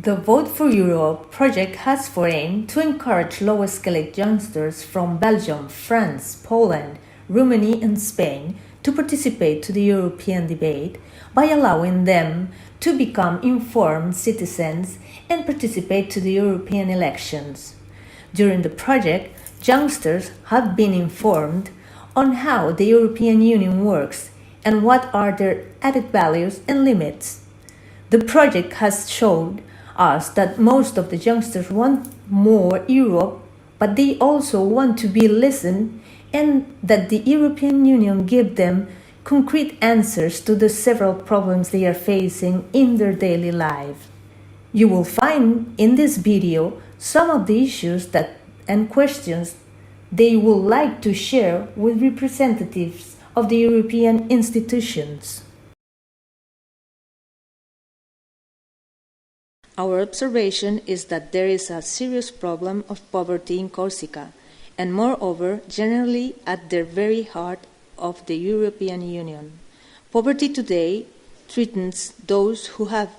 The Vote for Europe project has for aim to encourage low-skilled youngsters from Belgium, France, Poland, Romania and Spain to participate to the European debate by allowing them to become informed citizens and participate to the European elections. During the project, youngsters have been informed on how the European Union works and what are their added values and limits. The project has shown us that most of the youngsters want more Europe, but they also want to be listened and that the European Union gives them concrete answers to the several problems they are facing in their daily life. You will find in this video some of the issues and questions they would like to share with representatives of the European institutions. Our observation is that there is a serious problem of poverty in Corsica, and moreover, generally at the very heart of the European Union. Poverty today threatens those who have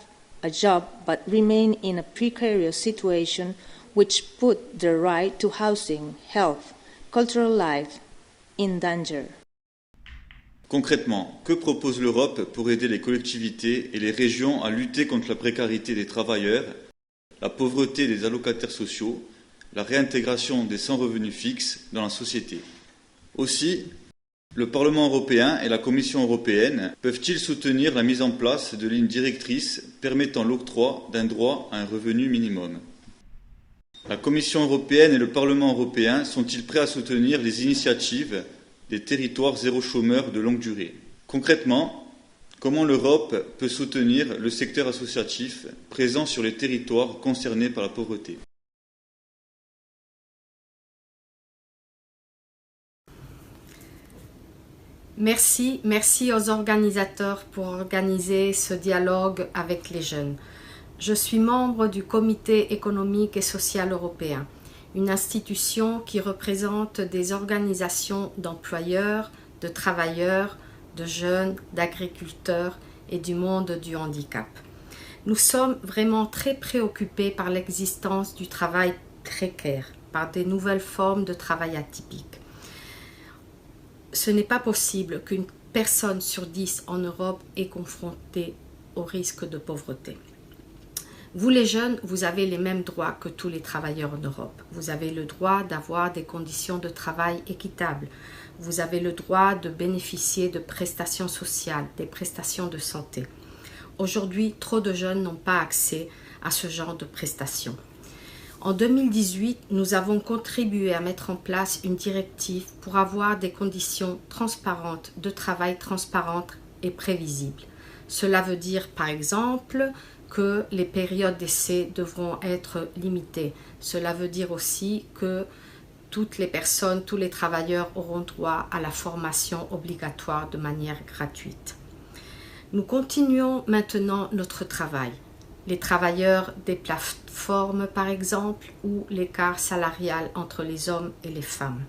a job but remain in a precarious situation, which put their right to housing, health, cultural life in danger. Concrètement, que propose l'Europe pour aider les collectivités et les régions à lutter contre la précarité des travailleurs, la pauvreté des allocataires sociaux, la réintégration des sans revenus fixes dans la société? Aussi, le Parlement européen et la Commission européenne peuvent-ils soutenir la mise en place de lignes directrices permettant l'octroi d'un droit à un revenu minimum? La Commission européenne et le Parlement européen sont-ils prêts à soutenir les initiatives des territoires zéro chômeur de longue durée? Concrètement, comment l'Europe peut soutenir le secteur associatif présent sur les territoires concernés par la pauvreté? Merci aux organisateurs pour organiser ce dialogue avec les jeunes. Je suis membre du Comité économique et social européen, une institution qui représente des organisations d'employeurs, de travailleurs, de jeunes, d'agriculteurs et du monde du handicap. Nous sommes vraiment très préoccupés par l'existence du travail précaire, par des nouvelles formes de travail atypiques. Ce n'est pas possible qu'une personne sur 10 en Europe est confrontée au risque de pauvreté. Vous les jeunes, vous avez les mêmes droits que tous les travailleurs en Europe. Vous avez le droit d'avoir des conditions de travail équitables. Vous avez le droit de bénéficier de prestations sociales, des prestations de santé. Aujourd'hui, trop de jeunes n'ont pas accès à ce genre de prestations. En 2018, nous avons contribué à mettre en place une directive pour avoir des conditions transparentes de travail transparentes et prévisibles. Cela veut dire, par exemple, que les périodes d'essai devront être limitées. Cela veut dire aussi que toutes les personnes, tous les travailleurs auront droit à la formation obligatoire de manière gratuite. Nous continuons maintenant notre travail. Les travailleurs des plateformes, par exemple, ou l'écart salarial entre les hommes et les femmes.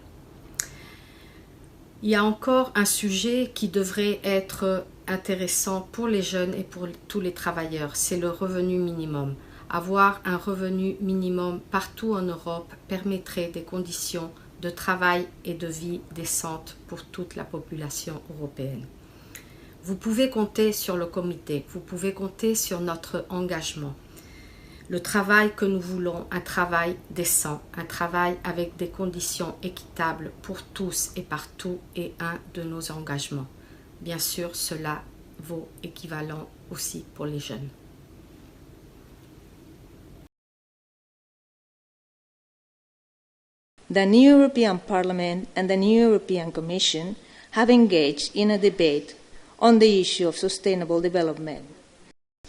Il y a encore un sujet qui devrait être intéressant pour les jeunes et pour tous les travailleurs, c'est le revenu minimum. Avoir un revenu minimum partout en Europe permettrait des conditions de travail et de vie décentes pour toute la population européenne. Vous pouvez compter sur le comité, vous pouvez compter sur notre engagement. Le travail que nous voulons, un travail décent, un travail avec des conditions équitables pour tous et partout est un de nos engagements. Bien sûr, cela vaut équivalent aussi pour les jeunes. The new European Parliament and the new European Commission have engaged in a debate on the issue of sustainable development.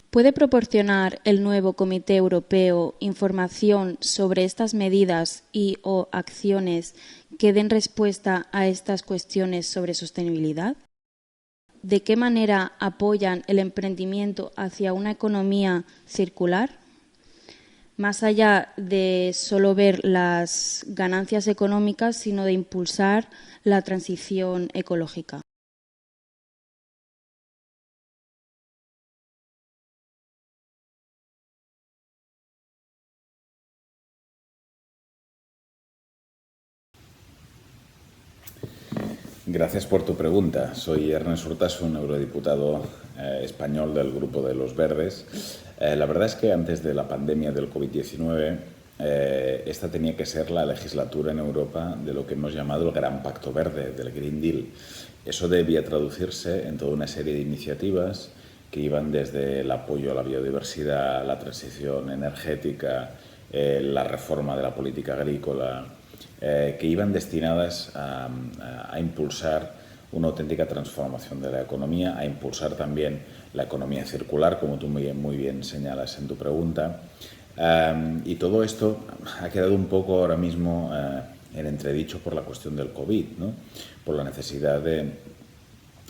¿Puede proporcionar el nuevo Comité Europeo información sobre estas medidas y o acciones que den respuesta a estas cuestiones sobre sostenibilidad? ¿De qué manera apoyan el emprendimiento hacia una economía circular? Más allá de solo ver las ganancias económicas, sino de impulsar la transición ecológica. Gracias por tu pregunta. Soy Ernest Urtasun, eurodiputado español del Grupo de los Verdes. La verdad es que antes de la pandemia del COVID-19, esta tenía que ser la legislatura en Europa de lo que hemos llamado el Gran Pacto Verde, del Green Deal. Eso debía traducirse en toda una serie de iniciativas que iban desde el apoyo a la biodiversidad, la transición energética, la reforma de la política agrícola, que iban destinadas a impulsar una auténtica transformación de la economía, a impulsar también la economía circular, como tú muy bien señalas en tu pregunta. Y todo esto ha quedado un poco ahora mismo en entredicho por la cuestión del COVID, ¿no? Por la necesidad de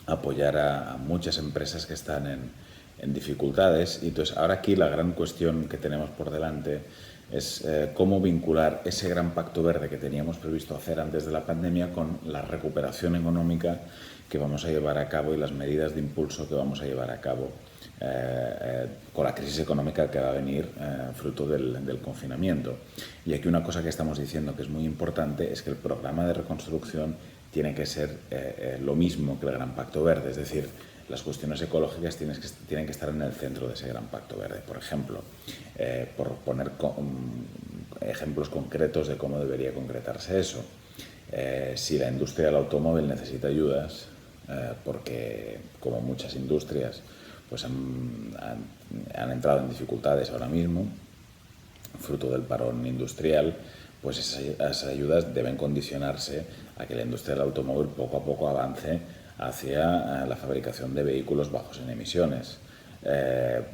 apoyar a muchas empresas que están en dificultades. Y entonces ahora aquí la gran cuestión que tenemos por delante es cómo vincular ese gran pacto verde que teníamos previsto hacer antes de la pandemia con la recuperación económica que vamos a llevar a cabo y las medidas de impulso que vamos a llevar a cabo con la crisis económica que va a venir fruto del confinamiento. Y aquí una cosa que estamos diciendo que es muy importante es que el programa de reconstrucción tiene que ser lo mismo que el Gran Pacto Verde, es decir, las cuestiones ecológicas tienen que estar en el centro de ese Gran Pacto Verde. Por ejemplo, por poner ejemplos concretos de cómo debería concretarse eso. Si la industria del automóvil necesita ayudas, porque como muchas industrias pues han entrado en dificultades ahora mismo, fruto del parón industrial, pues esas ayudas deben condicionarse a que la industria del automóvil poco a poco avance hacia la fabricación de vehículos bajos en emisiones.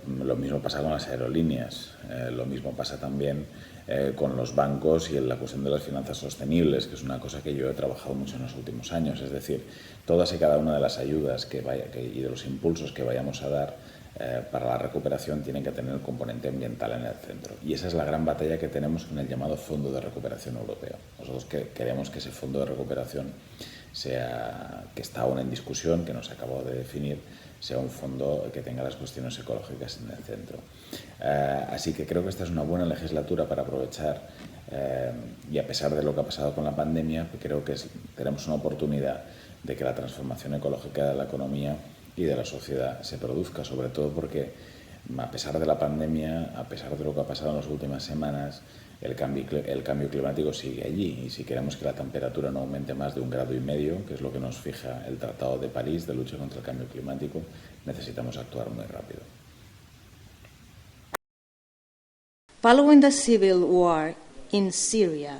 Lo mismo pasa con las aerolíneas, lo mismo pasa también con los bancos y en la cuestión de las finanzas sostenibles, que es una cosa que yo he trabajado mucho en los últimos años. Es decir, todas y cada una de las ayudas y de los impulsos que vayamos a dar para la recuperación tienen que tener el componente ambiental en el centro. Y esa es la gran batalla que tenemos con el llamado Fondo de Recuperación Europeo. Nosotros queremos que ese Fondo de Recuperación que está aún en discusión, que no se acabó de definir, sea un fondo que tenga las cuestiones ecológicas en el centro. Así que creo que esta es una buena legislatura para aprovechar, y a pesar de lo que ha pasado con la pandemia, creo que tenemos una oportunidad de que la transformación ecológica de la economía y de la sociedad se produzca, sobre todo porque a pesar de la pandemia, a pesar de lo que ha pasado en las últimas semanas, el cambio climático sigue allí, y si queremos que la temperatura no aumente más de 1,5 grados, que es lo que nos fija el Tratado de París de lucha contra el cambio climático, necesitamos actuar muy rápido. Following the civil war in Syria,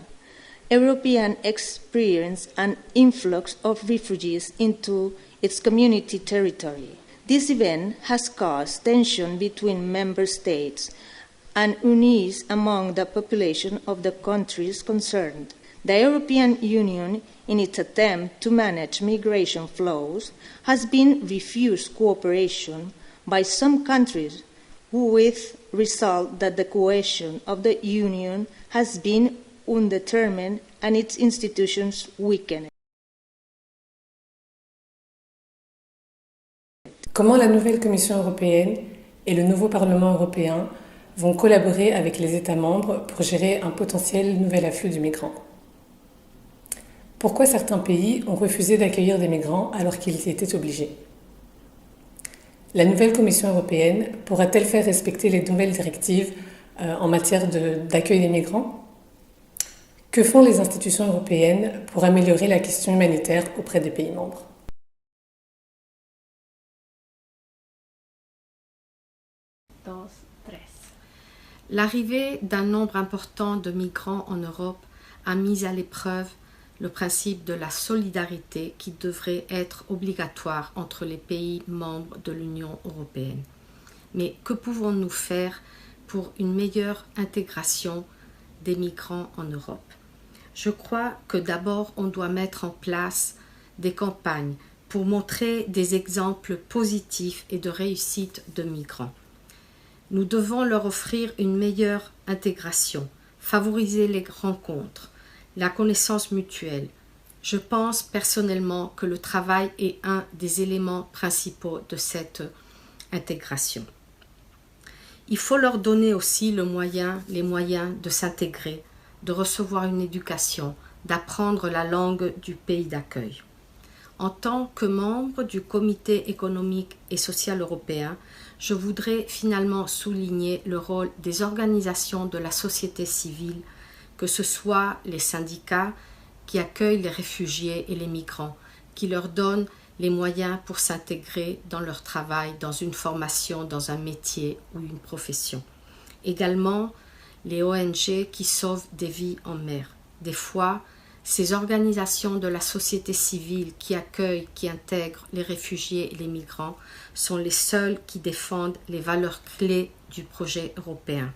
Europeans experienced an influx of refugees into its community territory. This event has caused tension between member states and unease among the population of the countries concerned. The European Union, in its attempt to manage migration flows, has been refused cooperation by some countries, with result that the cohesion of the Union has been undetermined and its institutions weakened. Comment la nouvelle Commission européenne et le nouveau Parlement européen vont collaborer avec les États membres pour gérer un potentiel nouvel afflux de migrants? Pourquoi certains pays ont refusé d'accueillir des migrants alors qu'ils y étaient obligés? La nouvelle Commission européenne pourra-t-elle faire respecter les nouvelles directives en matière d'accueil des migrants? Que font les institutions européennes pour améliorer la question humanitaire auprès des pays membres? L'arrivée d'un nombre important de migrants en Europe a mis à l'épreuve le principe de la solidarité qui devrait être obligatoire entre les pays membres de l'Union européenne. Mais que pouvons-nous faire pour une meilleure intégration des migrants en Europe? Je crois que d'abord on doit mettre en place des campagnes pour montrer des exemples positifs et de réussite de migrants. Nous devons leur offrir une meilleure intégration, favoriser les rencontres, la connaissance mutuelle. Je pense personnellement que le travail est un des éléments principaux de cette intégration. Il faut leur donner aussi les moyens de s'intégrer, de recevoir une éducation, d'apprendre la langue du pays d'accueil. En tant que membre du Comité économique et social européen, je voudrais finalement souligner le rôle des organisations de la société civile, que ce soit les syndicats qui accueillent les réfugiés et les migrants, qui leur donnent les moyens pour s'intégrer dans leur travail, dans une formation, dans un métier ou une profession. Également, les ONG qui sauvent des vies en mer. Des fois, ces organisations de la société civile qui accueillent, qui intègrent les réfugiés et les migrants sont les seules qui défendent les valeurs clés du projet européen.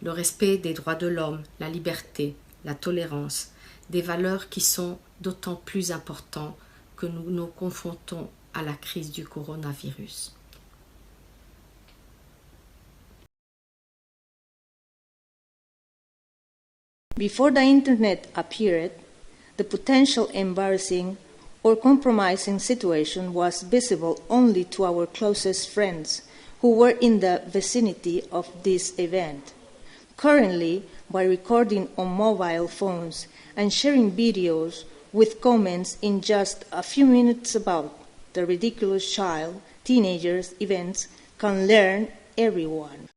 Le respect des droits de l'homme, la liberté, la tolérance, des valeurs qui sont d'autant plus importantes que nous nous confrontons à la crise du coronavirus. Before the Internet appeared, the potential embarrassing or compromising situation was visible only to our closest friends who were in the vicinity of this event. Currently, by recording on mobile phones and sharing videos with comments in just a few minutes about the ridiculous child, teenagers, events can learn everyone.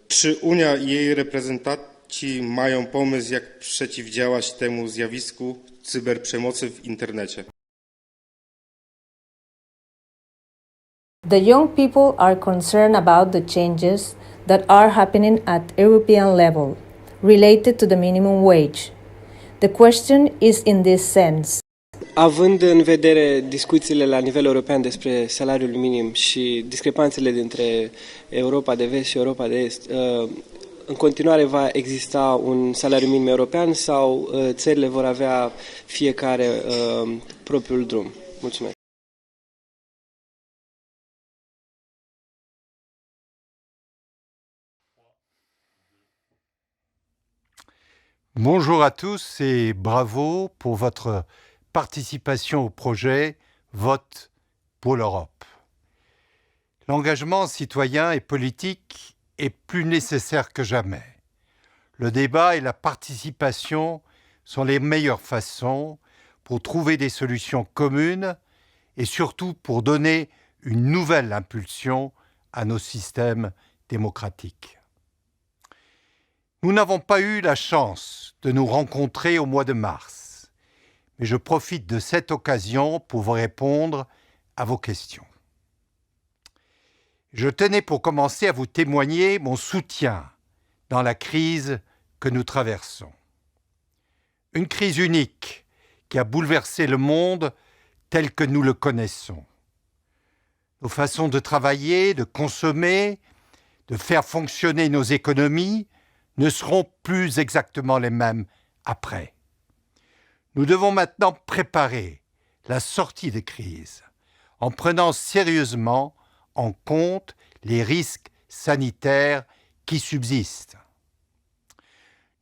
Czy Unia i jej reprezentanci mają pomysł, jak przeciwdziałać temu zjawisku cyberprzemocy w internecie? The young people are concerned about the changes that are happening at European level related to the minimum wage. The question is in this sense. Având în vedere discuțiile la nivel european despre salariul minim și discrepanțele dintre Europa de Vest și Europa de Est, în continuare va exista un salariu minim european sau țările vor avea fiecare propriul drum? Mulțumesc. Bonjour à tous et bravo pour votre participation au projet Vote pour l'Europe. L'engagement citoyen et politique est plus nécessaire que jamais. Le débat et la participation sont les meilleures façons pour trouver des solutions communes et surtout pour donner une nouvelle impulsion à nos systèmes démocratiques. Nous n'avons pas eu la chance de nous rencontrer au mois de mars, mais je profite de cette occasion pour vous répondre à vos questions. Je tenais pour commencer à vous témoigner mon soutien dans la crise que nous traversons. Une crise unique qui a bouleversé le monde tel que nous le connaissons. Nos façons de travailler, de consommer, de faire fonctionner nos économies ne seront plus exactement les mêmes après. Nous devons maintenant préparer la sortie des crises en prenant sérieusement en compte les risques sanitaires qui subsistent.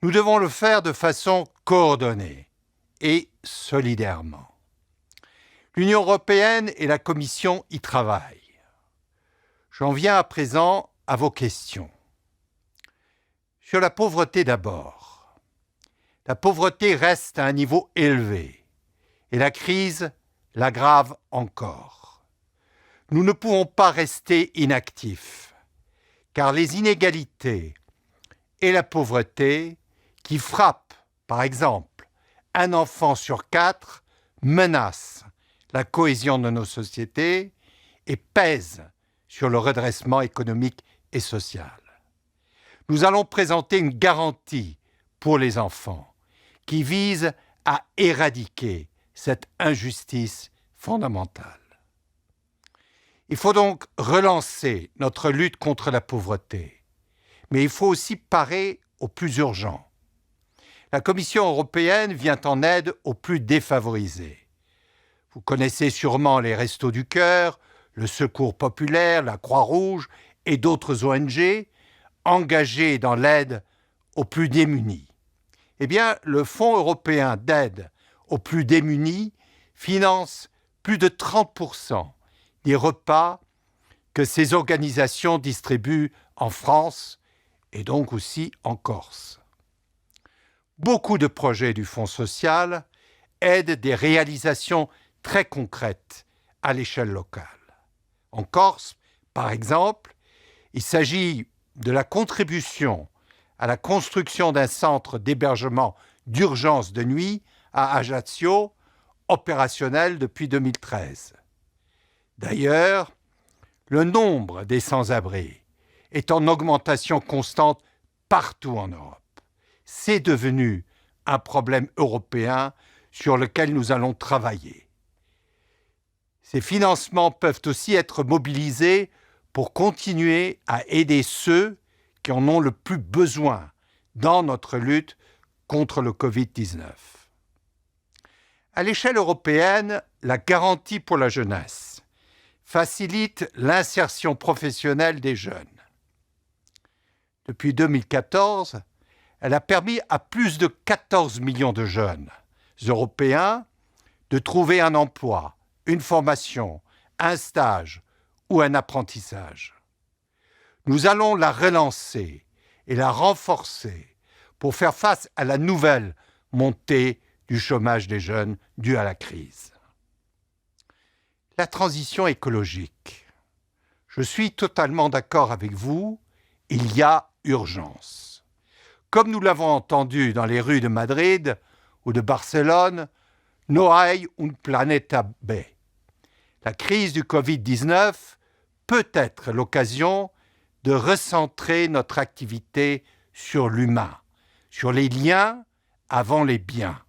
Nous devons le faire de façon coordonnée et solidairement. L'Union européenne et la Commission y travaillent. J'en viens à présent à vos questions. Sur la pauvreté d'abord. La pauvreté reste à un niveau élevé et la crise l'aggrave encore. Nous ne pouvons pas rester inactifs, car les inégalités et la pauvreté qui frappent, par exemple, un enfant sur 4 menacent la cohésion de nos sociétés et pèsent sur le redressement économique et social. Nous allons présenter une garantie pour les enfants qui vise à éradiquer cette injustice fondamentale. Il faut donc relancer notre lutte contre la pauvreté, mais il faut aussi parer au plus urgent. La Commission européenne vient en aide aux plus défavorisés. Vous connaissez sûrement les Restos du Cœur, le Secours populaire, la Croix-Rouge et d'autres ONG engagés dans l'aide aux plus démunis. Eh bien, le Fonds européen d'aide aux plus démunis finance plus de 30% des repas que ces organisations distribuent en France et donc aussi en Corse. Beaucoup de projets du Fonds social aident des réalisations très concrètes à l'échelle locale. En Corse, par exemple, il s'agit de la contribution à la construction d'un centre d'hébergement d'urgence de nuit à Ajaccio, opérationnel depuis 2013. D'ailleurs, le nombre des sans-abri est en augmentation constante partout en Europe. C'est devenu un problème européen sur lequel nous allons travailler. Ces financements peuvent aussi être mobilisés pour continuer à aider ceux qui en ont le plus besoin dans notre lutte contre le Covid-19. À l'échelle européenne, la garantie pour la jeunesse facilite l'insertion professionnelle des jeunes. Depuis 2014, elle a permis à plus de 14 millions de jeunes européens de trouver un emploi, une formation, un stage ou un apprentissage. Nous allons la relancer et la renforcer pour faire face à la nouvelle montée du chômage des jeunes due à la crise. La transition écologique. Je suis totalement d'accord avec vous, il y a urgence. Comme nous l'avons entendu dans les rues de Madrid ou de Barcelone, no hay un planeta B. La crise du Covid-19 peut être l'occasion de recentrer notre activité sur l'humain, sur les liens avant les biens.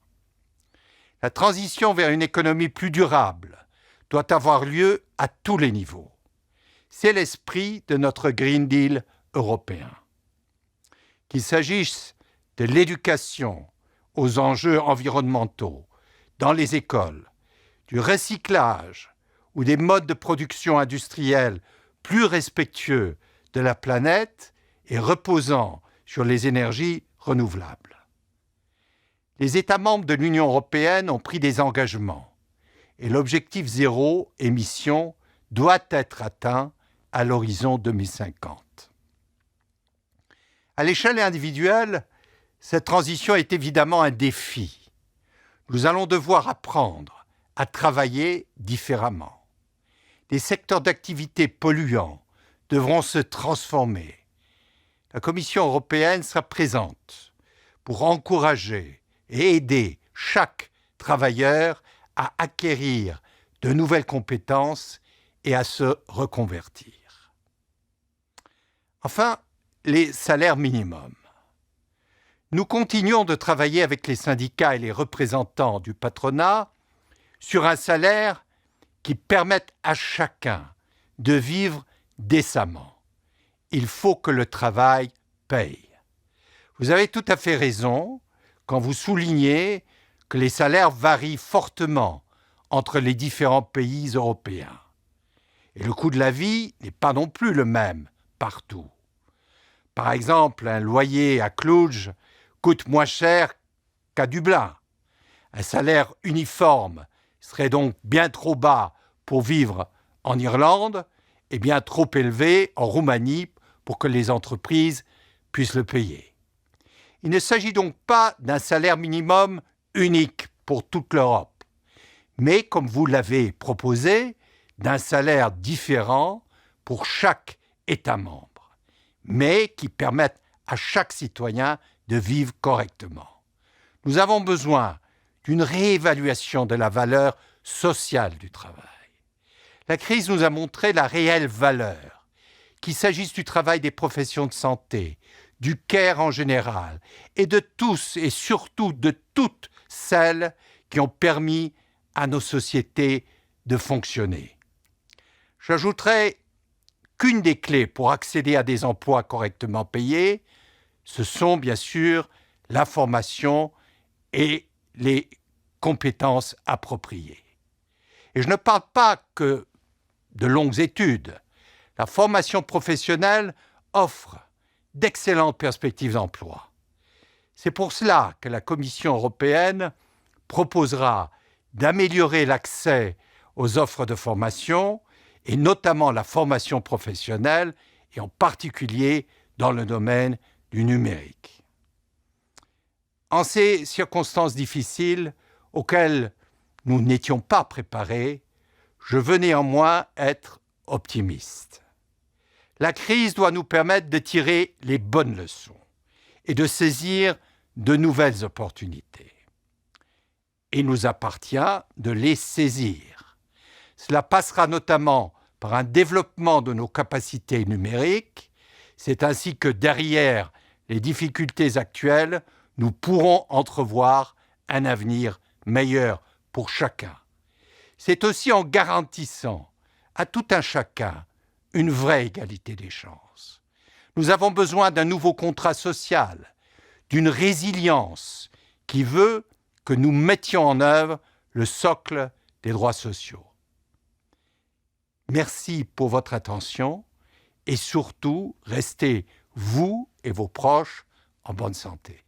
La transition vers une économie plus durable doit avoir lieu à tous les niveaux. C'est l'esprit de notre Green Deal européen. Qu'il s'agisse de l'éducation aux enjeux environnementaux dans les écoles, du recyclage ou des modes de production industriels plus respectueux de la planète et reposant sur les énergies renouvelables. Les États membres de l'Union européenne ont pris des engagements et l'objectif zéro émission doit être atteint à l'horizon 2050. À l'échelle individuelle, cette transition est évidemment un défi. Nous allons devoir apprendre à travailler différemment. Des secteurs d'activité polluants devront se transformer. La Commission européenne sera présente pour encourager et aider chaque travailleur à acquérir de nouvelles compétences et à se reconvertir. Enfin, les salaires minimums. Nous continuons de travailler avec les syndicats et les représentants du patronat sur un salaire qui permette à chacun de vivre décemment. Il faut que le travail paye. Vous avez tout à fait raison quand vous soulignez que les salaires varient fortement entre les différents pays européens. Et le coût de la vie n'est pas non plus le même partout. Par exemple, un loyer à Cluj coûte moins cher qu'à Dublin. Un salaire uniforme serait donc bien trop bas pour vivre en Irlande et bien trop élevé en Roumanie pour que les entreprises puissent le payer. Il ne s'agit donc pas d'un salaire minimum unique pour toute l'Europe, mais, comme vous l'avez proposé, d'un salaire différent pour chaque État membre, mais qui permette à chaque citoyen de vivre correctement. Nous avons besoin d'une réévaluation de la valeur sociale du travail. La crise nous a montré la réelle valeur, qu'il s'agisse du travail des professions de santé, du care en général, et de tous et surtout de toutes celles qui ont permis à nos sociétés de fonctionner. J'ajouterai qu'une des clés pour accéder à des emplois correctement payés, ce sont bien sûr la formation et les compétences appropriées. Et je ne parle pas que de longues études. La formation professionnelle offre d'excellentes perspectives d'emploi. C'est pour cela que la Commission européenne proposera d'améliorer l'accès aux offres de formation et notamment la formation professionnelle et en particulier dans le domaine du numérique. En ces circonstances difficiles auxquelles nous n'étions pas préparés, je veux néanmoins être optimiste. La crise doit nous permettre de tirer les bonnes leçons et de saisir de nouvelles opportunités. Il nous appartient de les saisir. Cela passera notamment par un développement de nos capacités numériques. C'est ainsi que derrière les difficultés actuelles, nous pourrons entrevoir un avenir meilleur pour chacun. C'est aussi en garantissant à tout un chacun une vraie égalité des chances. Nous avons besoin d'un nouveau contrat social, d'une résilience qui veut que nous mettions en œuvre le socle des droits sociaux. Merci pour votre attention et surtout, restez, vous et vos proches, en bonne santé.